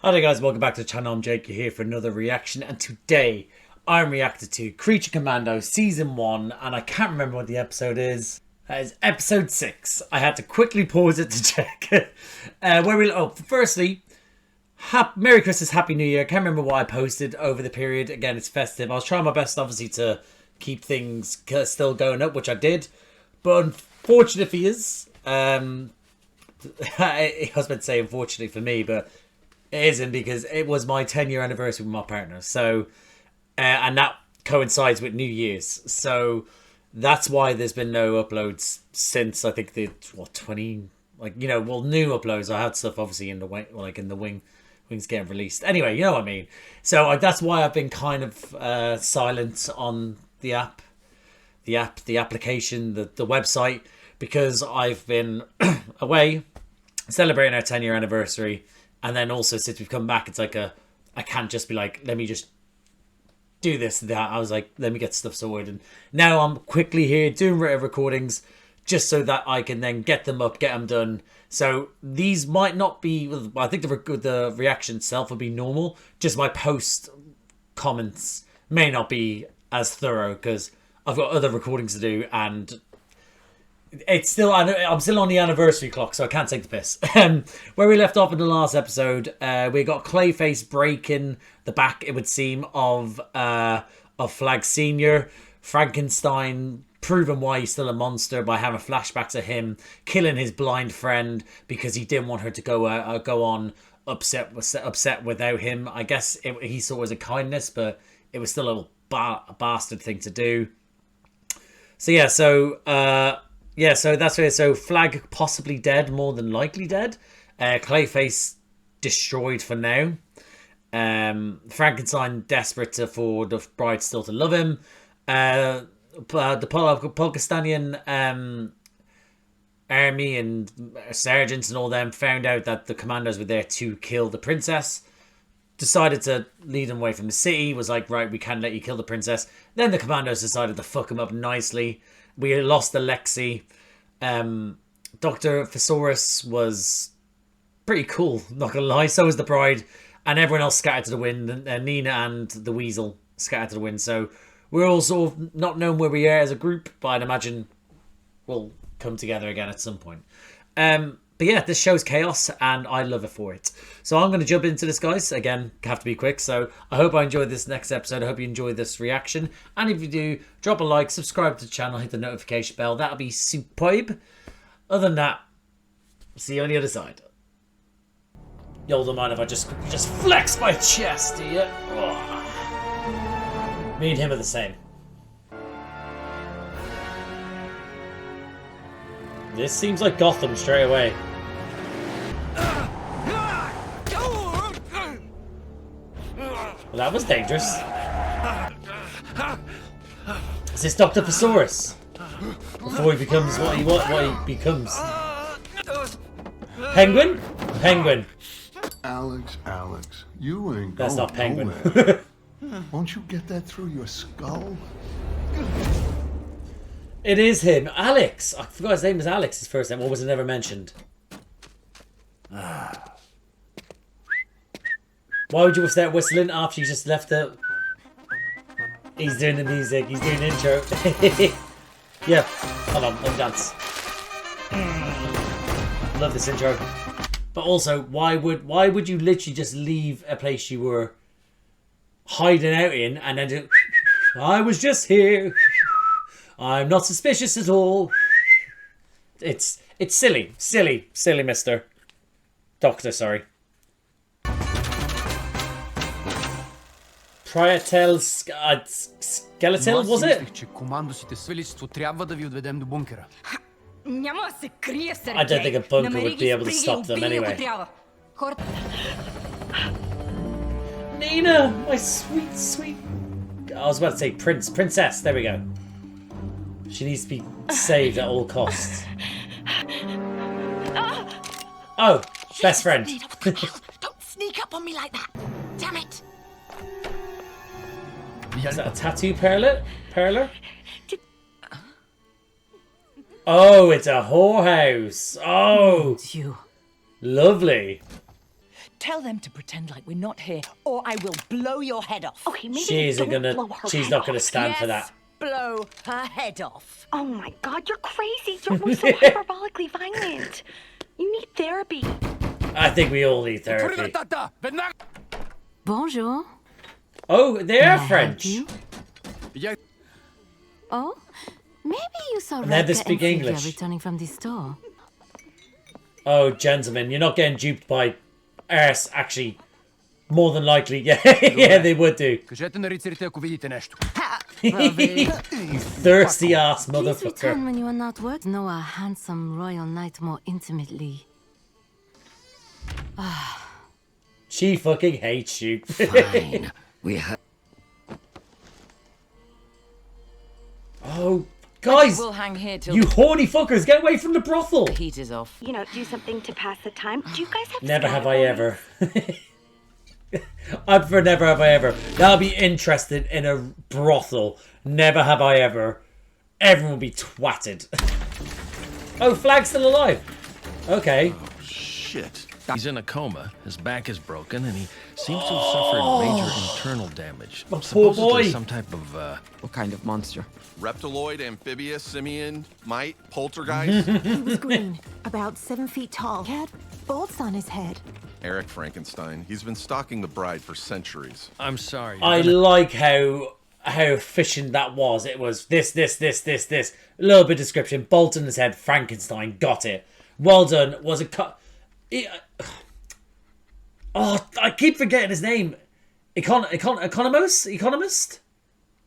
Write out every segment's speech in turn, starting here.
Hi there guys, welcome back to the channel. I'm Jake, you're here for another reaction, and today I'm reacting to Creature Commandos Season 1, and I can't remember what the episode is. That is episode 6. I had to quickly pause it to check. Firstly, Merry Christmas, Happy New Year. I can't remember what I posted over the period. Again, it's festive. I was trying my best, obviously, to keep things still going up, which I did. But unfortunately for yous, I was about to say unfortunately for me, but it isn't, because it was my 10-year anniversary with my partner. So, and that coincides with New Year's. So that's why there's been no uploads since, I think, the, new uploads. I had stuff obviously in the wing, wings getting released. Anyway, you know what I mean. So that's why I've been kind of silent on the application, the website, because I've been away celebrating our 10-year anniversary. And then also, since we've come back, it's like I can't just be like, let me just do this, that. I was like, let me get stuff sorted. And now I'm quickly here doing recordings just so that I can then get them up, get them done. So these might not be, I think the reaction itself will be normal. Just my post comments may not be as thorough because I've got other recordings to do, and I'm still on the anniversary clock, so I can't take the piss. Where we left off in the last episode, we got Clayface breaking the back, it would seem, of Flag Senior. Frankenstein proving why he's still a monster by having flashbacks of him killing his blind friend because he didn't want her to go on upset without him. I guess he saw it as a kindness, but it was still a bastard thing to do. So yeah, so that's where. So Flag possibly dead, more than likely dead. Clayface destroyed for now. Frankenstein desperate for the bride still to love him. The Pakistani army and sergeants and all them found out that the commandos were there to kill the princess. Decided to lead him away from the city. Was like, right, we can't let you kill the princess. Then the commandos decided to fuck him up nicely. We lost Alexei. Dr. Thesaurus was pretty cool, not gonna lie. So was the bride. And everyone else scattered to the wind. And Nina and the weasel scattered to the wind. So we're all sort of not known where we are as a group, but I'd imagine we'll come together again at some point. But yeah, this show's chaos, and I love it for it. So I'm going to jump into this, guys. Again, have to be quick. So I hope I enjoyed this next episode. I hope you enjoyed this reaction. And if you do, drop a like, subscribe to the channel, hit the notification bell. That'll be superb. Other than that, see you on the other side. Y'all don't mind if I just flex my chest, do you? Oh. Me and him are the same. This seems like Gotham straight away. Well, that was dangerous. Is this Dr. Thesaurus? Before he becomes what he becomes. Penguin? Penguin. Alex, you ain't That's going not Penguin. nowhere. Won't you get that through your skull? It is him. Alex. I forgot his name was Alex, his first name. Or was it never mentioned? Why would you start whistling after you just left the... He's doing the music. He's doing the intro. Yeah. Hold on. Let me dance. Love this intro. But also, why would you literally just leave a place you were hiding out in and then do... I was just here. I'm not suspicious at all. It's silly, Mister Doctor. Sorry. Priyatel Skeletal, was it? I don't think a bunker would be able to stop them anyway. Nina, my sweet. I was about to say princess. There we go. She needs to be saved at all costs. Oh, best friend. Don't sneak up on me like that. Damn it. Is that a tattoo parlor? Oh, it's a whorehouse. Oh, You. lovely. Tell them to pretend like we're not here, or I will blow your head off. Okay, maybe She isn't don't gonna. blow her She's head not gonna off. stand for Yes, that. blow her head off. Oh my god, you're crazy. You're almost so hyperbolically violent. You need therapy. I think we all need therapy. Bonjour. Oh, they Can I are help French. you? Oh, maybe you saw And they Rebecca speak and Sylvia English. returning from the store. Oh, gentlemen, you're not getting duped by arse. Actually, more than likely, yeah, yeah, they would do. You thirsty ass Please return motherfucker. when you are not working. Know a handsome royal knight more intimately. She fucking hates you. Fine. We have. Oh, guys, We'll hang here till you horny fuckers, get away from the brothel. the heat is off. You know, do something to pass the time. Do you guys have Never have Skelet I ever. I prefer never have I ever. I'll be interested in a brothel. Never have I ever. Everyone will be twatted. Oh, Flag's still alive. Okay. Shit. He's in a coma, his back is broken, and he seems to have suffered major internal damage. My poor Supposedly boy. some type of, What kind of monster? Reptiloid, amphibious, simian, mite, poltergeist. He was green, about 7 feet tall. He had bolts on his head. Eric Frankenstein. He's been stalking the bride for centuries. I'm sorry. I like how efficient that was. It was this. A little bit of description. Bolt in his head. Frankenstein. Got it. Well done. Was it cut? Oh, I keep forgetting his name. Economist?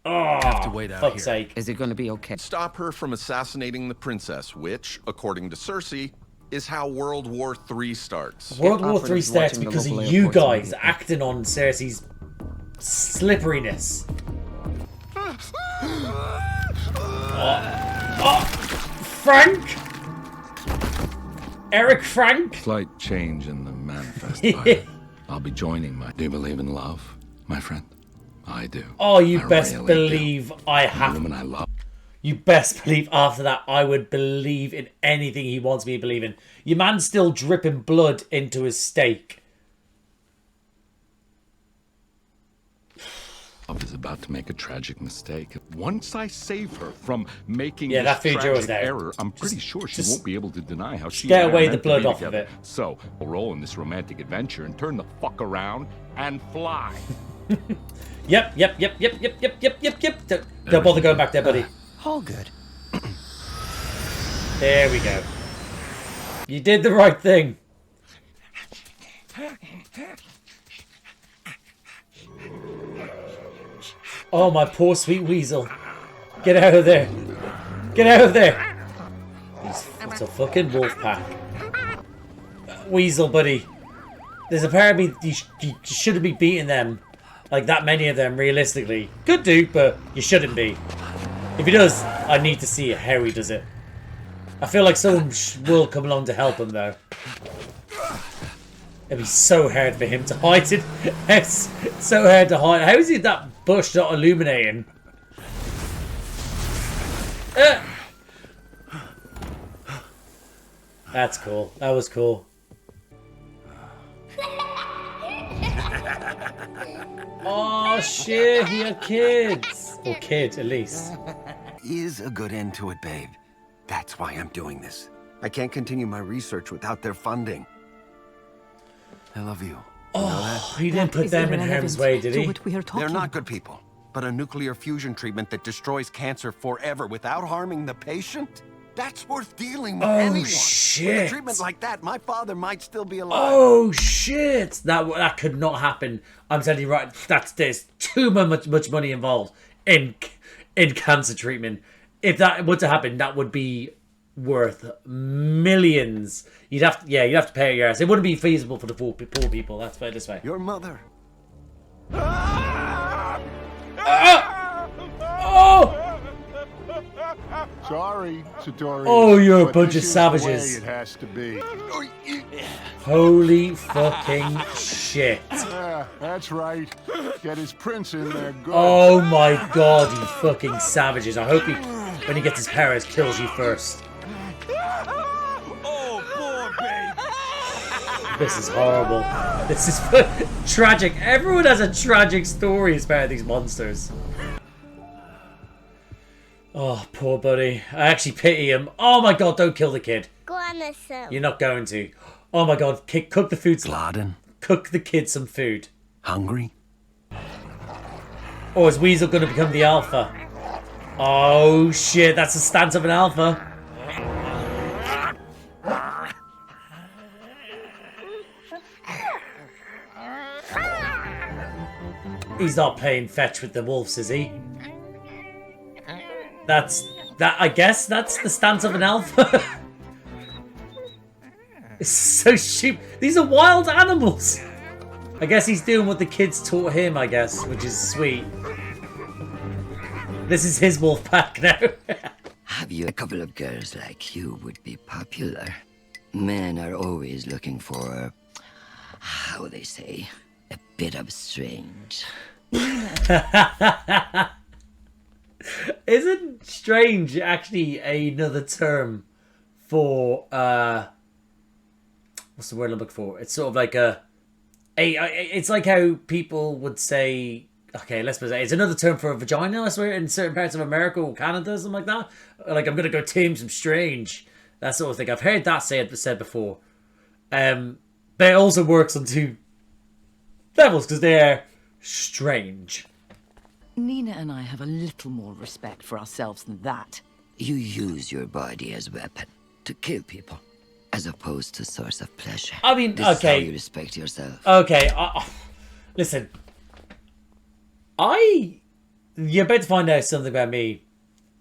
Oh, have to wait out fuck's here. sake. Is it going to be okay? Stop her from assassinating the princess, which, according to Cersei, is how World War III starts. World War Alfred III is starts watching the because of local you airports guys immediately. acting on Cersei's slipperiness. Frank? Eric Frank? Slight change in the manifest. Pilot. I'll be joining my. Do you believe in love, my friend? I do. Oh, you I best really believe do. I The have. woman I love. You best believe after that I would believe in anything he wants me to believe in. Your man's still dripping blood into his steak. Love is about to make a tragic mistake. Once I save her from making Yeah, this that feature tragic was there. error, I'm pretty sure she just won't be able to deny how she get and I away are the meant to blood be off of together. it. So we'll roll in this romantic adventure and turn the fuck around and fly. Yep. Don't bother going back there, buddy. All good. There we go. You did the right thing. Oh, my poor sweet weasel. Get out of there. Get out of there. It's a fucking wolf pack. Weasel, buddy. There's a part of me, you shouldn't be beating them. Like that many of them, realistically. Could do, but you shouldn't be. If he does, I need to see how he does it. I feel like someone will come along to help him, though. It'd be so hard for him to hide it. It's so hard to hide. How is he that bush not illuminating? That's cool. That was cool. Oh shit, he had kids. Or kid, at least. Is a good end to it, babe. That's why I'm doing this. I can't continue my research without their funding. I love you. Oh, he didn't put them in harm's way, did he? They're not good people. But a nuclear fusion treatment that destroys cancer forever without harming the patient? That's worth dealing with anyone. Shit. With a treatment like that, my father might still be alive. Oh shit! That could not happen. I'm telling you right. There's too much money involved in cancer treatment. If that were to happen, that would be worth millions. You'd have to pay your ass. It wouldn't be feasible for the poor people. Let's put it this way. Your mother. Oh! Sorry, Satori. Oh, you're a but bunch this of is savages. The way it has to be. Holy fucking shit. Yeah, that's right. Get his prince in there good. Oh my god, you fucking savages. I hope he, when he gets his powers, kills you first. Oh, poor baby. This is horrible. This is tragic. Everyone has a tragic story as part of these monsters. Oh, poor buddy. I actually pity him. Oh my god, don't kill the kid. You're not going to. Oh my god, cook the food. Gladden? Cook the kid some food. Hungry? Or is Weasel going to become the alpha? Oh shit, that's the stance of an alpha. He's not playing fetch with the wolves, is he? I guess that's the stance of an alpha. It's so stupid. These are wild animals. I guess he's doing what the kids taught him, I guess, which is sweet. This is his wolf pack now. Have you a couple of girls like you would be popular? Men are always looking for, how they say, a bit of strange. Isn't strange actually another term for what's the word I'm looking for? It's sort of like it's like how people would say, okay, let's say it's another term for a vagina, I swear, in certain parts of America or Canada, something like that. Like, I'm gonna go tame some strange, that sort of thing. I've heard that said before. But it also works on two levels because they're strange. Nina and I have a little more respect for ourselves than that. You use your body as a weapon to kill people, as opposed to source of pleasure. I mean, this okay. is how you respect yourself. Okay, listen. You're about to find out something about me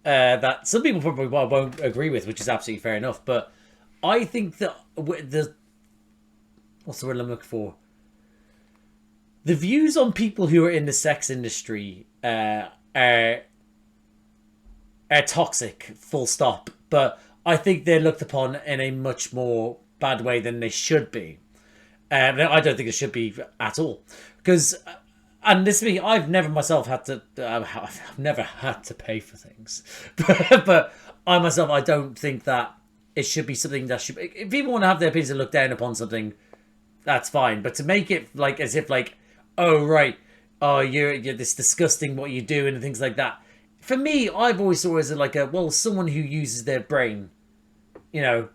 that some people probably won't agree with, which is absolutely fair enough. But I think that what's the word I'm looking for? The views on people who are in the sex industry are toxic, full stop. But I think they're looked upon in a much more bad way than they should be. I don't think it should be at all. Because, and this me, I've never myself had to, I've never had to pay for things. But I myself, I don't think that it should be something that should be, if people want to have their opinions and look down upon something, that's fine. But to make it like, as if like, oh, right, oh, you're this disgusting what you do and things like that. For me, I've always thought as like someone who uses their brain, you know,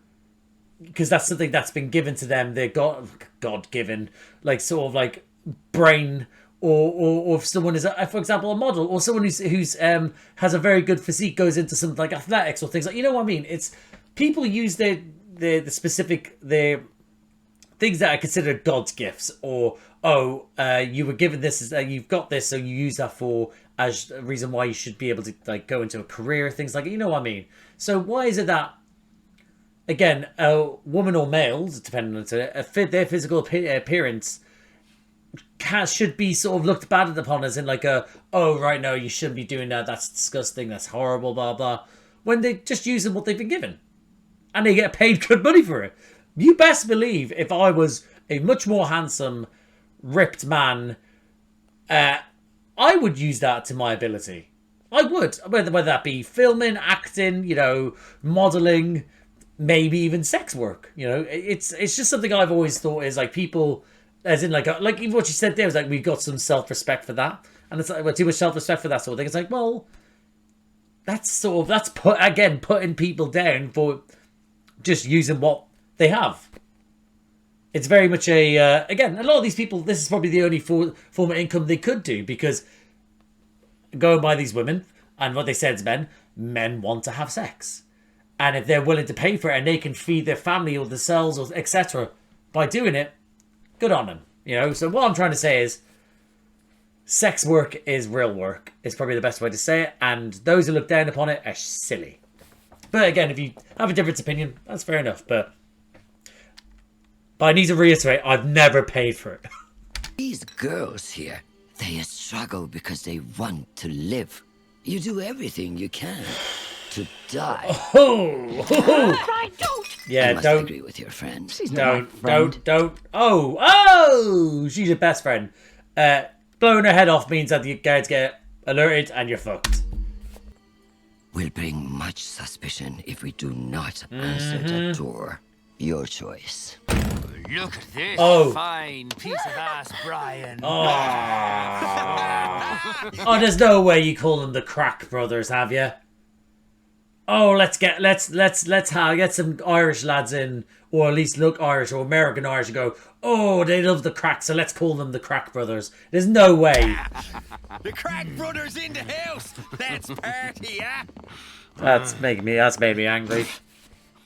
because that's something that's been given to them. They're God-given, like sort of like brain, or if someone is, for example, a model, or someone who's has a very good physique, goes into something like athletics or things like, you know what I mean? It's people use their specific things that are considered God's gifts, or you were given this, you've got this, so you use that for as a reason why you should be able to like go into a career, things like, you know what I mean? So why is it that, again, a woman or males, depending on their physical appearance, should be sort of looked bad upon as in like no, you shouldn't be doing that, that's disgusting, that's horrible, blah blah, when they just using what they've been given and they get paid good money for it. You best believe if I was a much more handsome, ripped man, I would use that to my ability. I would, whether that be filming, acting, you know, modeling, maybe even sex work. You know, it's just something I've always thought is like people, as in like even what you said there was like, we've got some self-respect for that, and it's like, well, too much self-respect for that sort of thing. It's like, well, that's putting people down for just using what they have. It's very much again, a lot of these people, this is probably the only form of income they could do, because going by these women and what they said to men want to have sex. And if they're willing to pay for it and they can feed their family or themselves or etc. by doing it, good on them. You know, so what I'm trying to say is sex work is real work. Is probably the best way to say it. And those who look down upon it are silly. But again, if you have a different opinion, that's fair enough. But I need to reiterate, I've never paid for it. These girls here, they struggle because they want to live. You do everything you can to die. Right, don't. I must agree with your friend. She's not my friend. Don't. Oh, she's your best friend. Blowing her head off means that the guards get alerted and you're fucked. Will bring much suspicion if we do not answer the door. Your choice. Look at this fine piece of ass, Brian. Oh. Oh, there's no way you call them the Crack Brothers, have you? Oh, let's get some Irish lads in, or at least look Irish or American Irish, and go, oh, they love the crack, so let's call them the Crack Brothers. There's no way. The Crack Brothers in the house. Let's party, yeah? That's made me angry.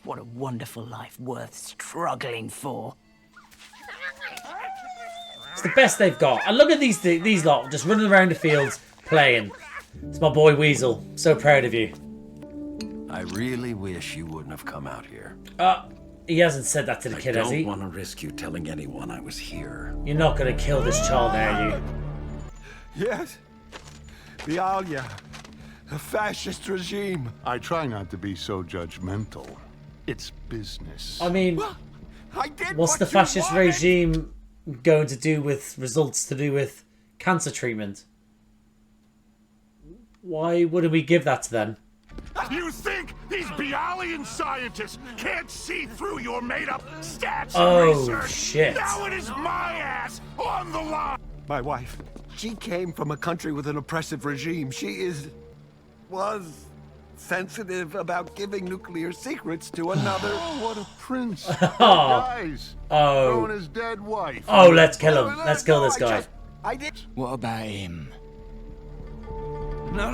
What a wonderful life worth struggling for. It's the best they've got. And look at these lot just running around the fields playing. It's my boy Weasel. So proud of you. I really wish you wouldn't have come out here. He hasn't said that to the kid, has he? I don't want to risk you telling anyone I was here. You're not going to kill this child, are you? Yes. The Alia. The fascist regime. I try not to be so judgmental. It's business. I mean, Well, I did what's what the you fascist wanted. regime going to do with results to do with cancer treatment? Why wouldn't we give that to them? You think these Bialian scientists can't see through your made-up stats Oh, and research? shit. Now it is my ass on the line! My wife, she came from a country with an oppressive regime. She was sensitive about giving nuclear secrets to another. Oh, what a prince. He dies. Throwing his dead wife. Oh, let's kill him. Let's kill this guy. I did. What about him? No.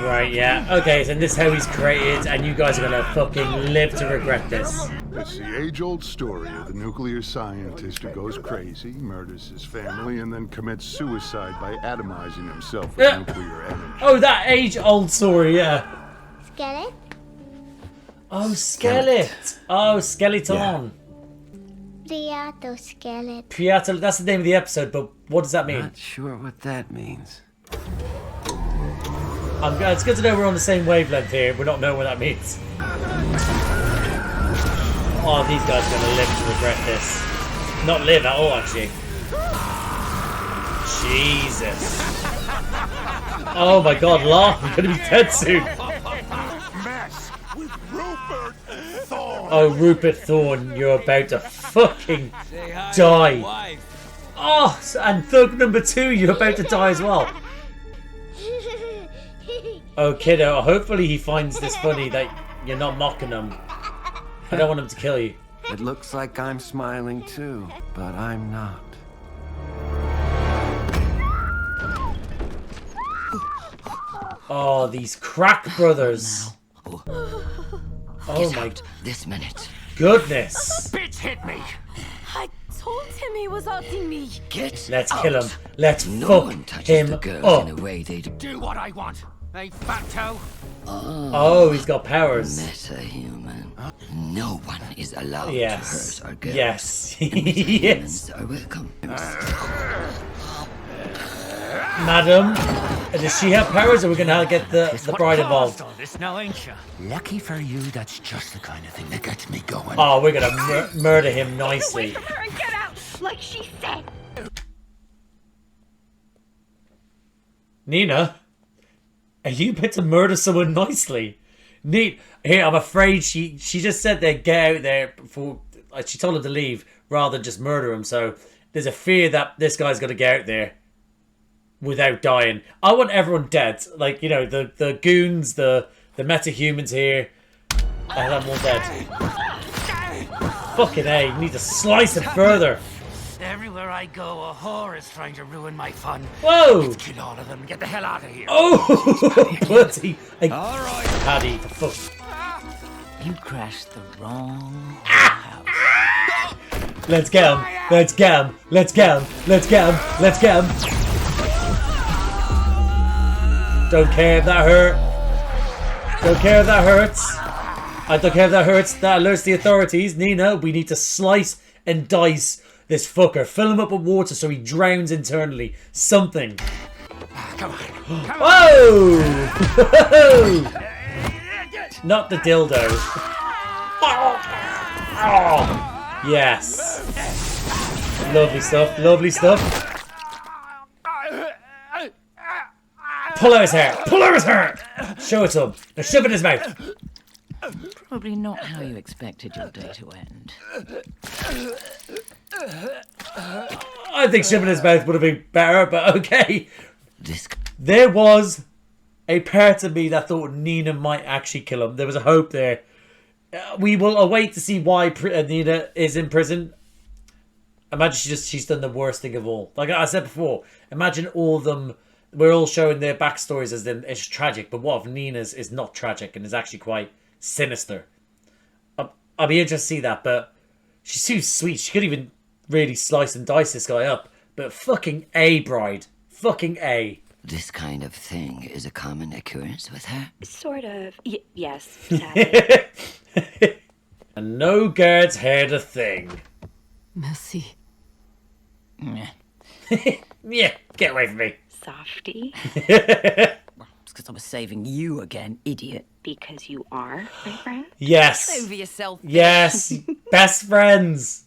Right, yeah. Okay, so this is how he's created, and you guys are gonna fucking live to regret this. It's the age-old story of the nuclear scientist who goes crazy, murders his family, and then commits suicide by atomizing himself with nuclear energy. Oh, that age-old story, yeah. Skelet? Oh, Skelet. Oh, Skeleton. Priyatel Skelet. Priyatel, that's the name of the episode, but what does that mean? Not sure what that means. It's good to know we're on the same wavelength here. We don't know what that means. Oh, these guys are going to live to regret this. Not live at all, actually. Jesus. Oh my god, Law, I'm going to be dead soon. Mess with Rupert Thorne! Oh, Rupert Thorne, you're about to fucking die. Oh, and thug number 2, you're about to die as well. Oh, kiddo, hopefully he finds this funny that you're not mocking him. I don't want him to kill you. It looks like I'm smiling too, but I'm not. Oh, these Crack Brothers. Oh my this minute. goodness. Bitch hit me! I told him he was outing me. Let's kill him. Let's No one fuck touches him the girls up. in a way they do. Do what I want! Hey, fat toe! Oh, he's got powers. Meta-human. No one is allowed Yes. to hurt our girls. Yes. And Yes. meta-humans are welcome. Madam, does she have powers, or we're gonna get the bride involved? All this now, ain't you? Lucky for you, that's just the kind of thing that gets me going. Oh, we're gonna murder him nicely. Wait for her and get out, like she said. Nina, are you about to murder someone nicely? Here, I'm afraid she just said they'd get out there before. She told him to leave rather than just murder him. So there's a fear that this guy's gonna get out there without dying. I want everyone dead. Like, you know, the goons, the meta-humans here. I want them all dead. Fucking A, you need to slice it further. Everywhere I go, a whore is trying to ruin my fun. Whoa! Let's kill all of them and get the hell out of here. Oh! Bloody. All right. Paddy, the fuck. You crashed the wrong house. Let's get him. Let's get him. Let's get him. Let's get him. Let's get him. Don't care if that hurt. Don't care if that hurts. I don't care if that hurts. That alerts the authorities. Nina, we need to slice and dice this fucker. Fill him up with water so he drowns internally. Something. Come on. Whoa! Not the dildo. Oh, yes. Lovely stuff. Lovely stuff. Pull out his hair. Pull out his hair. Show it to him. Now shove it in his mouth. Probably not how you expected your day to end. I think shivering his mouth would have been better, but okay. There was a part of me that thought Nina might actually kill him. There was a hope there. We will await to see why Nina is in prison. Imagine she's done the worst thing of all. Like I said before, imagine all of them. We're all showing their backstories as then it's tragic, but what if Nina's is not tragic and is actually quite sinister? I'll be interested to see that, but she's too sweet. She could even really slice and dice this guy up. But fucking A, bride. Fucking A. This kind of thing is a common occurrence with her? Sort of. Yes, sadly. And no guards heard a thing. Merci. Yeah, get away from me. Softy. It's because I was saving you again, idiot. Because you are my friend? Yes. Get over yourself. Yes. Best friends.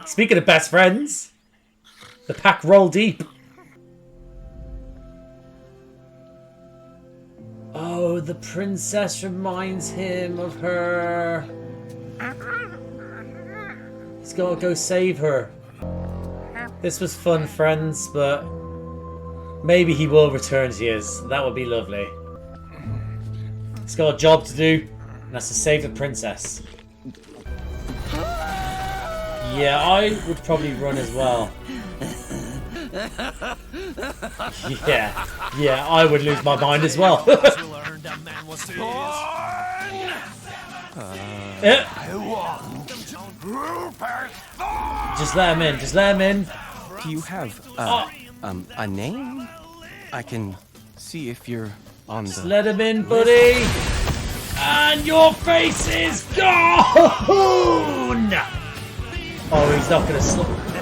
Speaking of best friends, the pack roll deep. Oh, the princess reminds him of her. He's got to go save her. This was fun, friends, but maybe he will return to us. That would be lovely. He's got a job to do, and that's to save the princess. Yeah, I would probably run as well. Yeah, I would lose my mind as well. Just let him in. Just let him in. Do you have a name? I can see if you're on the. Just let him in, buddy. And your face is gone. Oh, he's not gonna.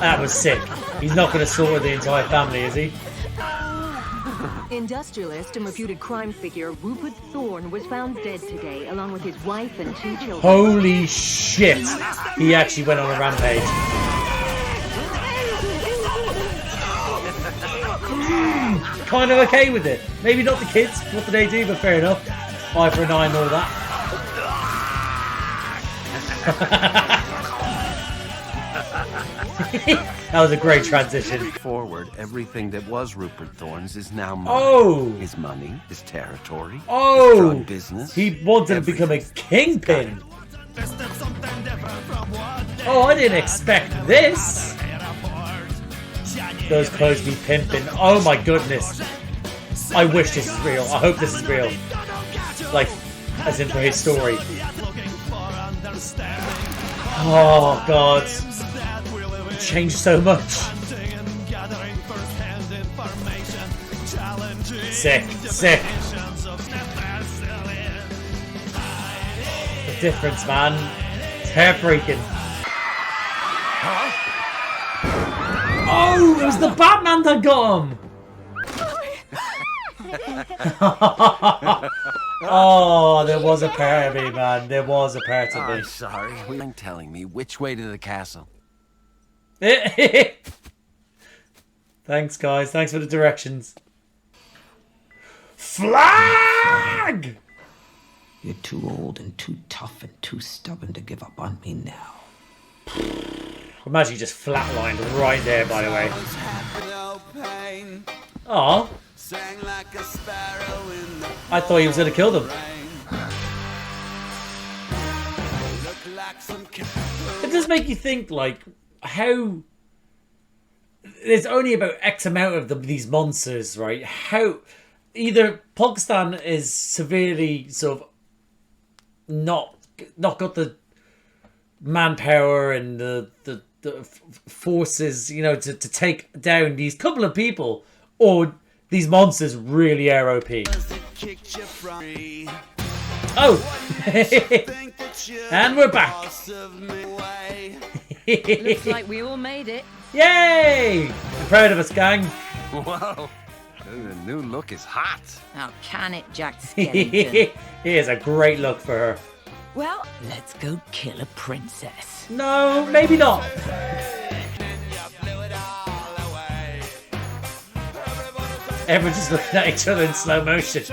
That was sick. He's not gonna slaughter the entire family, is he? Industrialist and reputed crime figure Rupert Thorne was found dead today, along with his wife and 2 children. Holy shit! He actually went on a rampage. Kind of okay with it. Maybe not the kids. What do they do? But fair enough. Eye for an eye and all that. That was a great transition. Forward, everything that was Rupert Thorne's is now mine. Oh! His money, his territory, Oh! his drug business. He wanted to become a kingpin. Oh, I didn't expect this. Those clothes be pimping. Oh my goodness. I wish this is real. I hope this is real. Like, as in for his story. Oh god. Changed so much. Sick, sick. The difference, man. It's heartbreaking. Oh, it was the Batman that got him. Oh, there was a part of me, man. There was a part of me. I'm sorry. You're telling me which way to the castle. Thanks, guys. Thanks for the directions. Flag! You're too old and too tough and too stubborn to give up on me now. Imagine you just flatlined right there, by the way. Aw. I thought he was going to kill them. It does make you think, like, how... There's only about X amount of these monsters, right? How... Either Pakistan is severely sort of not got the manpower and the forces, you know, to take down these couple of people, or these monsters really are OP. Oh! And we're back! Looks like we all made it. Yay! I'm proud of us, gang. Whoa! The new look is hot. How can it, Jack Skellington? Here's a great look for her. Well, let's go kill a princess. No, maybe not. Everyone's just looking at each other in slow motion.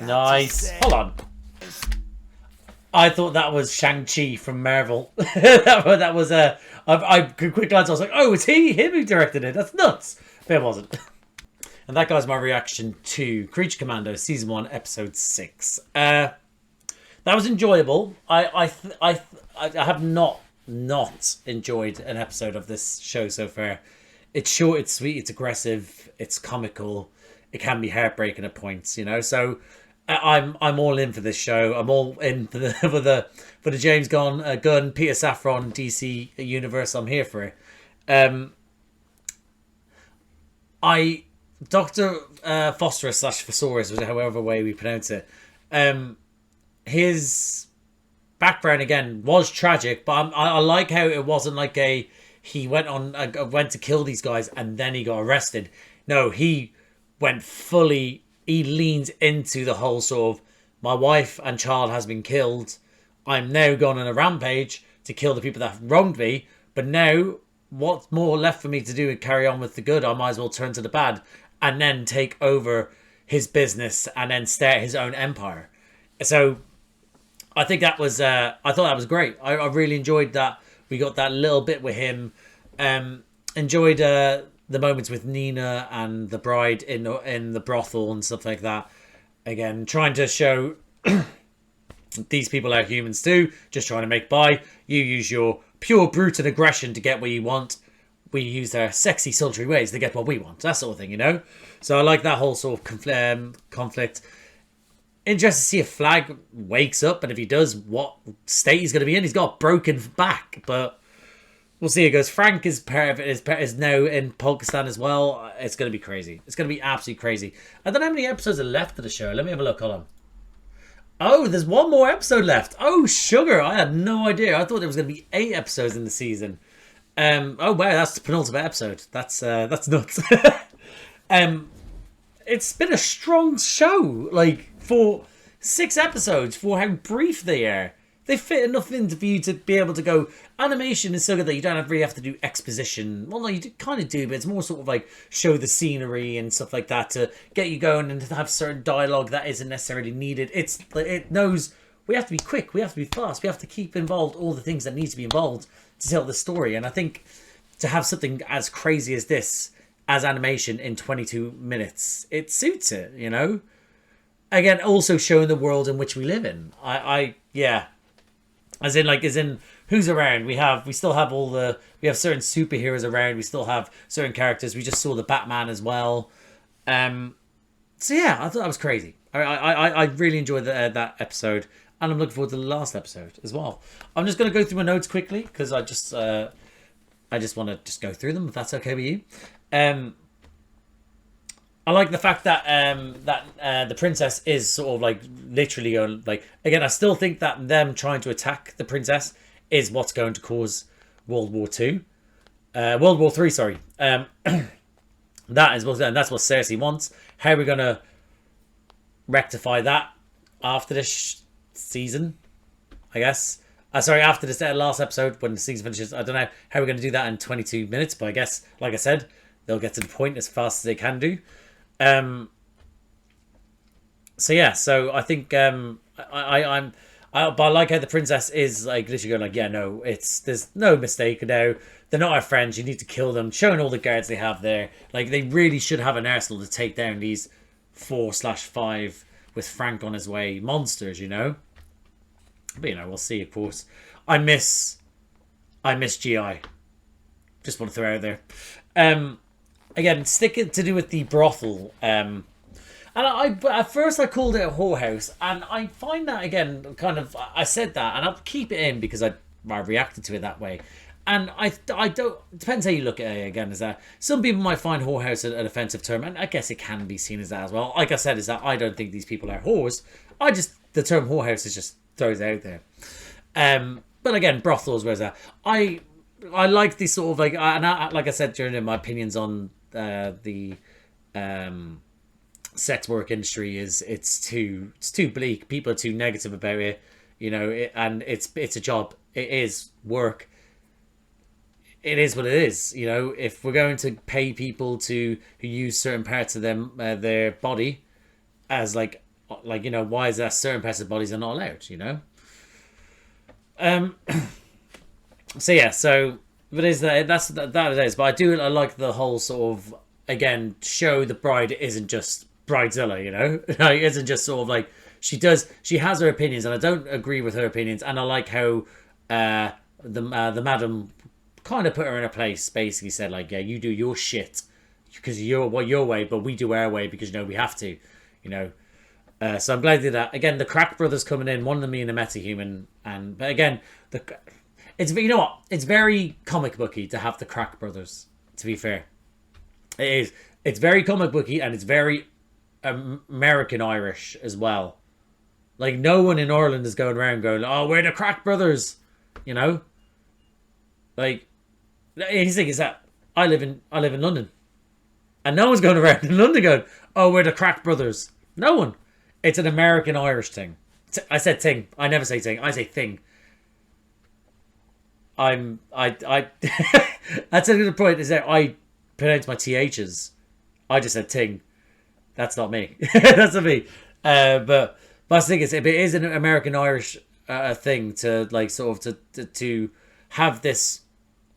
Nice. Hold on. I thought that was Shang-Chi from Marvel. that was I quick glance. I was like, oh, it's him who directed it. That's nuts. But it wasn't. And that guy's my reaction to Creature Commandos Season 1, Episode 6. That was enjoyable. I have not enjoyed an episode of this show so far. It's short, it's sweet, it's aggressive, it's comical. It can be heartbreaking at points, you know. So I'm all in for this show. I'm all in for the James Gunn, Peter Safran DC universe. I'm here for it. Dr. Phosphorus / Thesaurus, however way we pronounce it. His background again was tragic, but I like how it wasn't like he went to kill these guys and then he got arrested. No, he went fully. He leans into the whole sort of, my wife and child has been killed. I'm now going on a rampage to kill the people that have wronged me. But now, what's more left for me to do and carry on with the good? I might as well turn to the bad and then take over his business and then start his own empire. So I think that was, I thought that was great. I really enjoyed that. We got that little bit with him. Enjoyed the moments with Nina and the bride in the brothel and stuff like that. Again, trying to show these people are humans too, just trying to make by. You use your pure brute and aggression to get what you want. We use our sexy, sultry ways to get what we want. That sort of thing, you know? So I like that whole sort of conflict. Interested to see if Flag wakes up, and if he does, what state he's going to be in. He's got a broken back, but we'll see how it goes. Frank is part of it, is now in Pakistan as well. It's going to be crazy. It's going to be absolutely crazy. I don't know how many episodes are left of the show. Let me have a look. Hold on. Oh, there's one more episode left. Oh, sugar. I had no idea. I thought there was going to be 8 episodes in the season. Oh, wow. That's the penultimate episode. That's nuts. It's been a strong show. Like, for 6 episodes, for how brief they are. They fit enough in for you to be able to go, animation is so good that you don't really have to do exposition. Well, no, you kind of do, but it's more sort of like show the scenery and stuff like that to get you going and to have certain dialogue that isn't necessarily needed. It knows we have to be quick, we have to be fast, we have to keep involved all the things that need to be involved to tell the story. And I think to have something as crazy as this as animation in 22 minutes, it suits it, you know? Again, also showing the world in which we live in. Yeah. As in who's around? We still have we have certain superheroes around. We still have certain characters. We just saw the Batman as well. So yeah, I thought that was crazy. I really enjoyed that episode, and I'm looking forward to the last episode as well. I'm just gonna go through my notes quickly because I just want to just go through them if that's okay with you. I like the fact that the princess is sort of like literally going like, again, I still think that them trying to attack the princess is what's going to cause World War III, sorry. That's what Cersei wants. How are we going to rectify that after this season, I guess? Sorry, after this last episode when the season finishes. I don't know how we're going to do that in 22 minutes, but I guess, like I said, they'll get to the point as fast as they can do. So yeah, so I think but I like how the princess is like literally going like, yeah, no, there's no mistake now. They're not our friends. You need to kill them. Showing all the guards they have there, like they really should have an arsenal to take down these 4/5 with Frank on his way monsters, you know. But you know, we'll see. Of course, I miss GI. Just want to throw it out there. Again, sticking to do with the brothel. And at first I called it a whorehouse, and I find that again kind of, I said that, and I'll keep it in because I reacted to it that way. And I don't, depends how you look at it again, is that some people might find whorehouse an offensive term, and I guess it can be seen as that as well. Like I said, is that I don't think these people are whores. The term whorehouse is just throws out there. But again, brothels, where's that? I like this sort of like, like I said during my opinions on the sex work industry, it's too bleak. People are too negative about it, you know. And it's a job. It is work. It is what it is, you know. If we're going to pay people who use certain parts of them their body as like like, you know, why is there certain pets with bodies are not allowed, you know? So yeah, so but is that it is. But I like the whole sort of, again, show the bride isn't just bridezilla, you know? Like, isn't just sort of like she has her opinions, and I don't agree with her opinions, and I like how the madam kind of put her in a place, basically said like, yeah, you do your shit because you're your way, but we do our way because, you know, we have to, you know. So I'm glad they did that. Again, the Crack brothers coming in, one of them being a metahuman, but again, it's, you know what? It's very comic booky to have the Crack brothers, to be fair. It is. It's very comic booky, and it's very American Irish as well. Like, no one in Ireland is going around going, oh, we're the Crack brothers, you know? Like, his thing is that I live in London, and no one's going around in London going, oh, we're the Crack brothers. No one. It's an American Irish thing. I said thing. I never say thing. I say thing. That's a good point, is that I pronounce my THs. I just said ting. That's not me. That's not me. But the thing is, it is an American Irish thing to, like, sort of to have this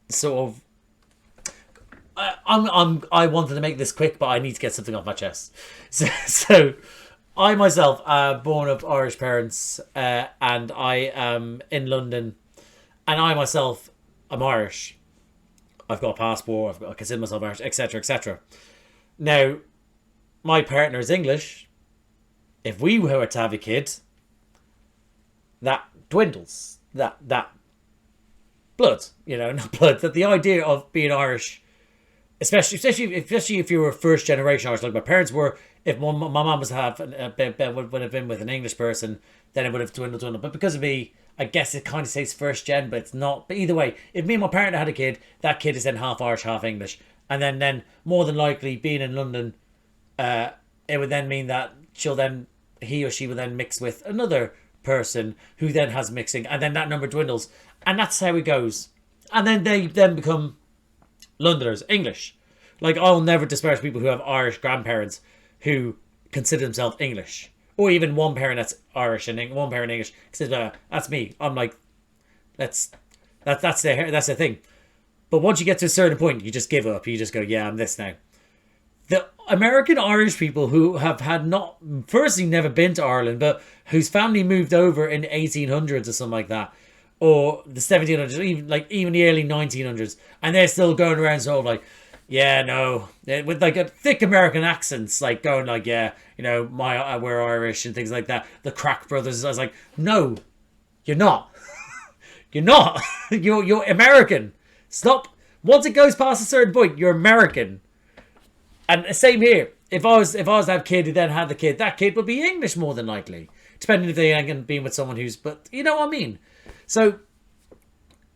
sort of. I wanted to make this quick, but I need to get something off my chest. So I myself born of Irish parents, and I am in London, and I myself am Irish. I've got a passport. I consider myself Irish, etc., etc. Now, my partner is English. If we were to have a kid, that dwindles. That blood, you know, not blood. That the idea of being Irish, especially if you were first generation Irish, like my parents were. If my mum was would have been with an English person, then it would have dwindled. But because of me, I guess it kind of says first gen, but it's not. But either way, if me and my partner had a kid, that kid is then half Irish, half English. And then more than likely, being in London, it would then mean that he or she will then mix with another person who then has mixing, and then that number dwindles. And that's how it goes. And then they then become Londoners, English. Like, I'll never disparage people who have Irish grandparents who consider themselves English, or even one parent that's Irish and one parent English. That's me. I'm like, that's the thing. But once you get to a certain point, you just give up. You just go, yeah, I'm this now. The American Irish people who have had firstly never been to Ireland, but whose family moved over in the 1800s or something like that, or the 1700s, even the early 1900s, and they're still going around sort of like, yeah, no, with like a thick American accents, like going like, yeah, you know, we're Irish and things like that. The Crack brothers. I was like, no, you're not. You're not. You're American. Stop. Once it goes past a certain point, you're American. And same here. If I was to have a kid who then had the kid, that kid would be English more than likely, depending if they ain't been with someone who's. But you know what I mean. So.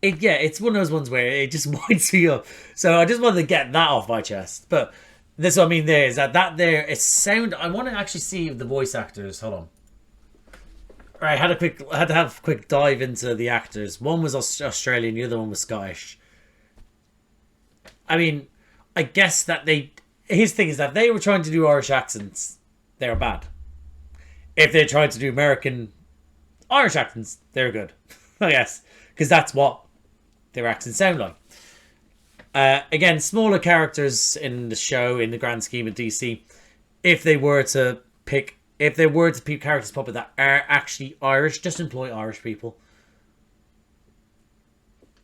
It's one of those ones where it just winds me up. So I just wanted to get that off my chest. But this, what I mean, there is that there is sound. I want to actually see the voice actors. Hold on. All right, I had to have a quick dive into the actors. One was Australian, the other one was Scottish. I mean, I guess that his thing is that they were trying to do Irish accents, they were bad. If they tried to do American Irish accents, they're good. I guess. Because that's what their accents sound like. Again, smaller characters in the show, in the grand scheme of DC. If they were to pick characters pop that are actually Irish, just employ Irish people.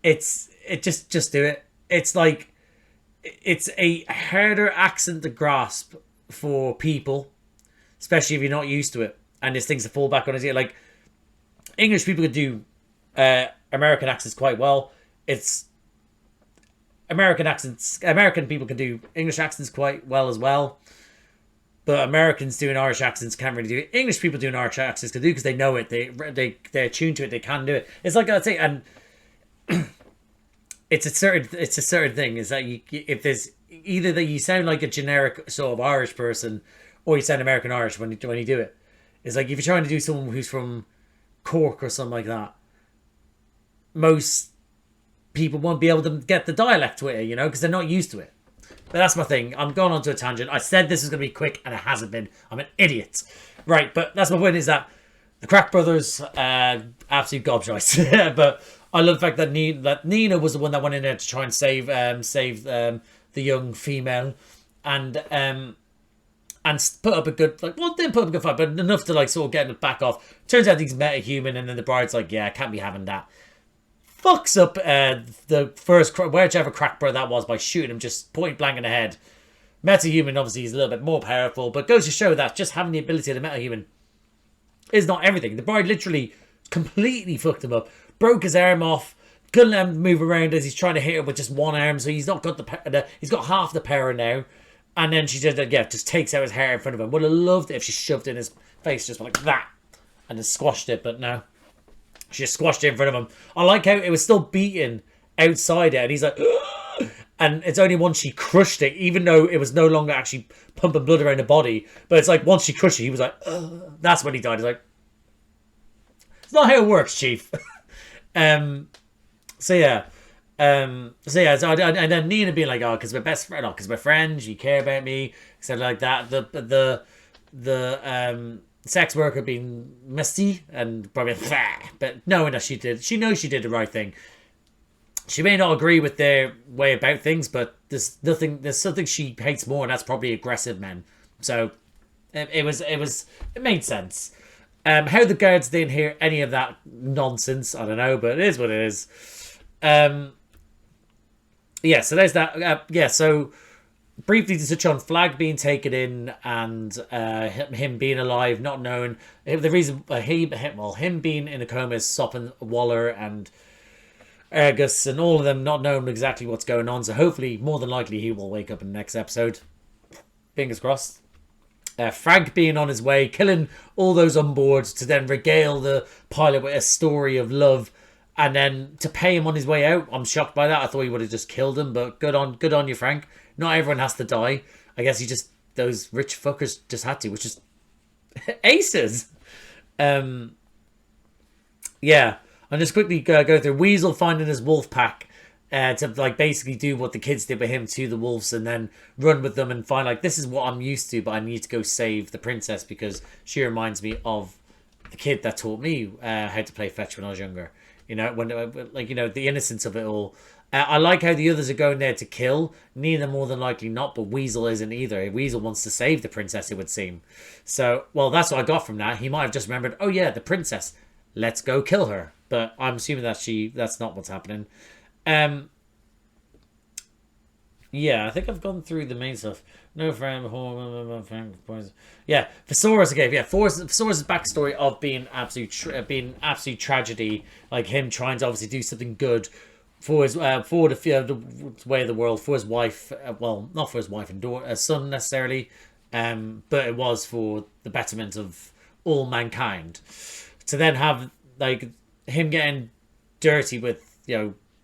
Just do it. It's like, it's a harder accent to grasp for people, especially if you're not used to it. And there's things to fall back on. Like, English people could do American accents quite well. It's American people can do English accents quite well as well. But Americans doing Irish accents can't really do it. English people doing Irish accents can do because they know it. They're attuned to it. They can do it. It's like I say, and it's a certain thing. Is that if there's either that you sound like a generic sort of Irish person, or you sound American Irish when you do it. It's like if you're trying to do someone who's from Cork or something like that, most people won't be able to get the dialect with it, you know, because they're not used to it. But that's my thing. I'm going on to a tangent. I said this was going to be quick, and it hasn't been. I'm an idiot. Right, but that's my point, is that the Crack Brothers, absolute gobshites. But I love the fact that Nina was the one that went in there to try and save the young female, and put up a good, like, well, didn't put up a good fight, but enough to, like, sort of get it back off. Turns out he's meta-human, and then the bride's like, yeah, I can't be having that. Fucks up the first, whichever Crack Brother that was, by shooting him just point blank in the head. Meta-human, obviously, is a little bit more powerful, but goes to show that just having the ability of the meta-human is not everything. The bride literally completely fucked him up, broke his arm off, couldn't let him move around as he's trying to hit her with just one arm, so he's not got he's got half the power now. And then she just takes out his hair in front of him. Would have loved it if she shoved it in his face just like that and then squashed it, but no. She just squashed it in front of him. I like how it was still beating outside it, and he's like, ugh! And it's only once she crushed it, even though it was no longer actually pumping blood around the body. But it's like, once she crushed it, he was like, ugh. That's when he died. He's like, it's not how it works, Chief. And then Nina being like, oh, because we're best friends, because we're friends, you care about me, etc. like that. The sex worker being misty and probably, but knowing that she knows she did the right thing. She may not agree with their way about things, but there's something she hates more, and that's probably aggressive men. So it made sense. How the guards didn't hear any of that nonsense, I don't know, but it is what it is. Yeah, so there's that. So briefly to touch on Flag being taken in and him being alive, not knowing the reason. Him being in a coma is stopping Waller and Argus and all of them not knowing exactly what's going on. So hopefully, more than likely, he will wake up in the next episode. Fingers crossed. Frank being on his way, killing all those on board to then regale the pilot with a story of love. And then to pay him on his way out, I'm shocked by that. I thought he would have just killed him, but good on you, Frank. Not everyone has to die. I guess those rich fuckers just had to, which is aces. Yeah, I'll just quickly go through Weasel finding his wolf pack to like basically do what the kids did with him to the wolves, and then run with them and find like, this is what I'm used to, but I need to go save the princess because she reminds me of the kid that taught me how to play fetch when I was younger. You know, the innocence of it all. I like how the others are going there to kill. Nina more than likely not, but Weasel isn't either. Weasel wants to save the princess, it would seem. So, well, that's what I got from that. He might have just remembered, oh yeah, the princess. Let's go kill her. But I'm assuming that's not what's happening. Yeah, I think I've gone through the main stuff. No friend, yeah, Thesaurus again. Yeah, Thesaurus' backstory of being absolute tragedy, like him trying to obviously do something good for his for the way of the world, for his wife. Well, not for his wife and son necessarily, but it was for the betterment of all mankind. To then have like him getting dirty with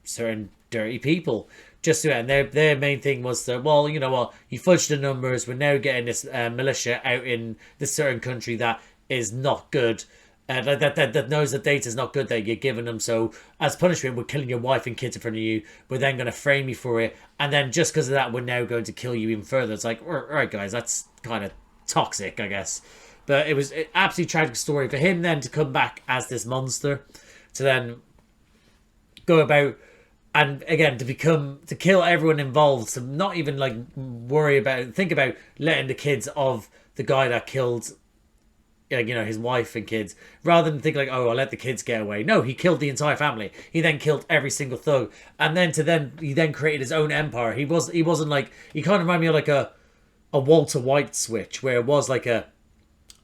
certain dirty people. Just to and their main thing was that, well, you know what, you fudged the numbers, we're now getting this militia out in this certain country that is not good, that knows the data is not good that you're giving them, so as punishment we're killing your wife and kids in front of you, we're then going to frame you for it, and then just because of that we're now going to kill you even further. It's like, all right guys, that's kind of toxic, I guess. But it was an absolutely tragic story for him then to come back as this monster, to then go about. And again, to kill everyone involved, to not even like think about letting the kids of the guy that killed, his wife and kids, rather than think like, oh, I'll let the kids get away. No, he killed the entire family. He then killed every single thug, and then he then created his own empire. He wasn't like, he kind of reminded me of like a Walter White switch, where it was like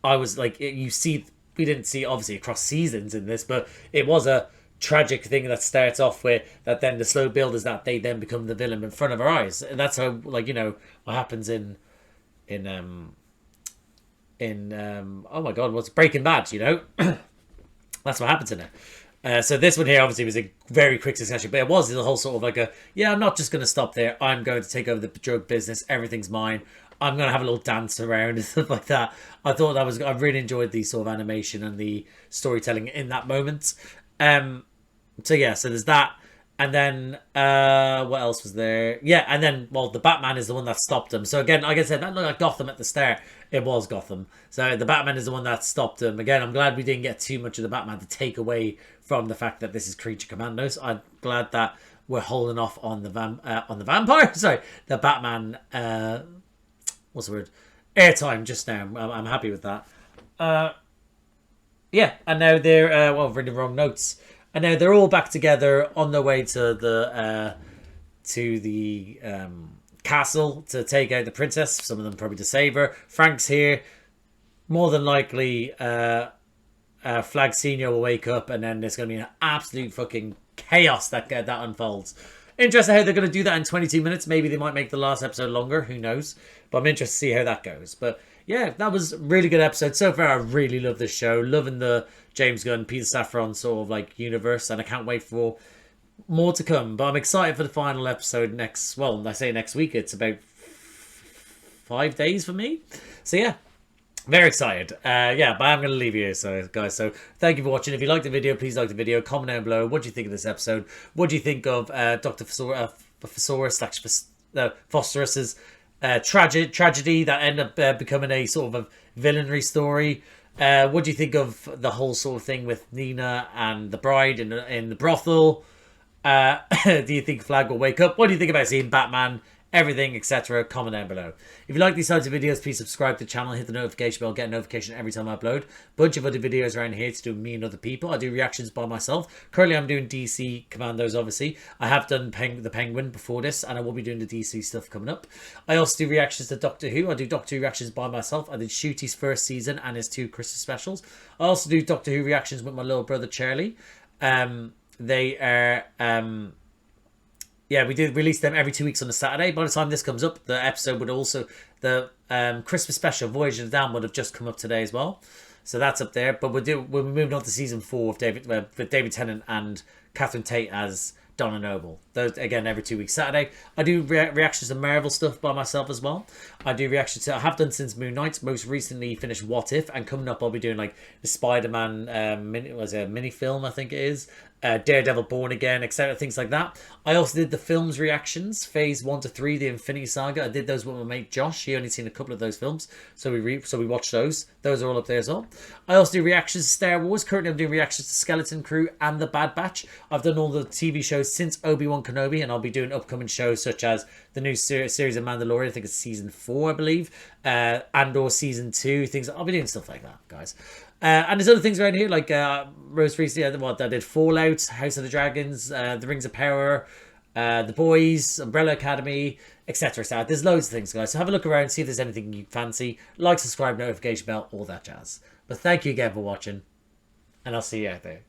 we didn't see obviously across seasons in this, but it was a tragic thing that starts off with that, then the slow build is that they then become the villain in front of our eyes, and that's how what happens in oh my god, what's Breaking Bad, that's what happens in it. So this one here obviously was a very quick succession, but it was the whole sort of like I'm not just going to stop there, I'm going to take over the drug business, everything's mine, I'm going to have a little dance around and stuff like that. I really enjoyed the sort of animation and the storytelling in that moment. So there's that. And then, what else was there? Yeah, and then, well, the Batman is the one that stopped him. So again, like I said, that looked like Gotham at the start. It was Gotham. So the Batman is the one that stopped him. Again, I'm glad we didn't get too much of the Batman to take away from the fact that this is Creature Commandos. I'm glad that we're holding off on the vampire. Sorry, the Batman. What's the word? Airtime just now. I'm happy with that. Yeah, and now they're well, I've written the wrong notes. And now they're all back together on their way to the castle to take out the princess. Some of them probably to save her. Frank's here. More than likely, Flag Senior will wake up, and then there's going to be an absolute fucking chaos that unfolds. Interested how they're going to do that in 22 minutes. Maybe they might make the last episode longer. Who knows? But I'm interested to see how that goes. But yeah, that was a really good episode. So far, I really love this show. Loving the James Gunn, Peter Safran sort of like universe. And I can't wait for more to come. But I'm excited for the final episode next... Well, I say next week. It's about 5 days for me. So yeah. Very excited. Yeah, but I'm going to leave you here, so guys. So thank you for watching. If you liked the video, please like the video. Comment down below. What do you think of this episode? What do you think of Dr. Phosphorus's tragedy that ended up becoming a sort of a villainry story? What do you think of the whole sort of thing with Nina and the bride in the brothel? Do you think Flag will wake up? What do you think about seeing Batman? Everything, etc. Comment down below. If you like these types of videos, please subscribe to the channel, hit the notification bell, get a notification every time I upload. Bunch of other videos around here to do with me and other people. I do reactions by myself. Currently, I'm doing DC Commandos, obviously. I have done the Penguin before this, and I will be doing the DC stuff coming up. I also do reactions to Doctor Who. I do Doctor Who reactions by myself. I did Shooty's first season and his 2 Christmas specials. I also do Doctor Who reactions with my little brother, Charlie. They are... Yeah, we do release them every 2 weeks on a Saturday. By the time this comes up, the episode would also... The Christmas special, Voyage of the Damned, would have just come up today as well. So that's up there. But we're moving on to season 4 of with David Tennant and Catherine Tate as Donna Noble. Those, again, every 2 weeks Saturday. I do reactions to Marvel stuff by myself as well. I do reactions to... I have done since Moon Knight. Most recently finished What If. And coming up, I'll be doing like the Spider-Man mini film, I think it is. Daredevil Born Again, etc. Things like that. I also did the films reactions, phase 1 to 3, the Infinity Saga. I did those with my mate Josh. He only seen a couple of those films, so we watched those. Those are all up there as well. I also do reactions to Star Wars. Currently, I'm doing reactions to Skeleton Crew and The Bad Batch. I've done all the TV shows since Obi-Wan Kenobi, and I'll be doing upcoming shows such as the new series of Mandalorian. I think it's season 4, I believe, and/or season 2. Things. I'll be doing stuff like that, guys. And there's other things around here, like most recently, I did Fallout, House of the Dragons, The Rings of Power, The Boys, Umbrella Academy, etc. So there's loads of things, guys. So have a look around, see if there's anything you fancy. Like, subscribe, notification bell, all that jazz. But thank you again for watching, and I'll see you out there.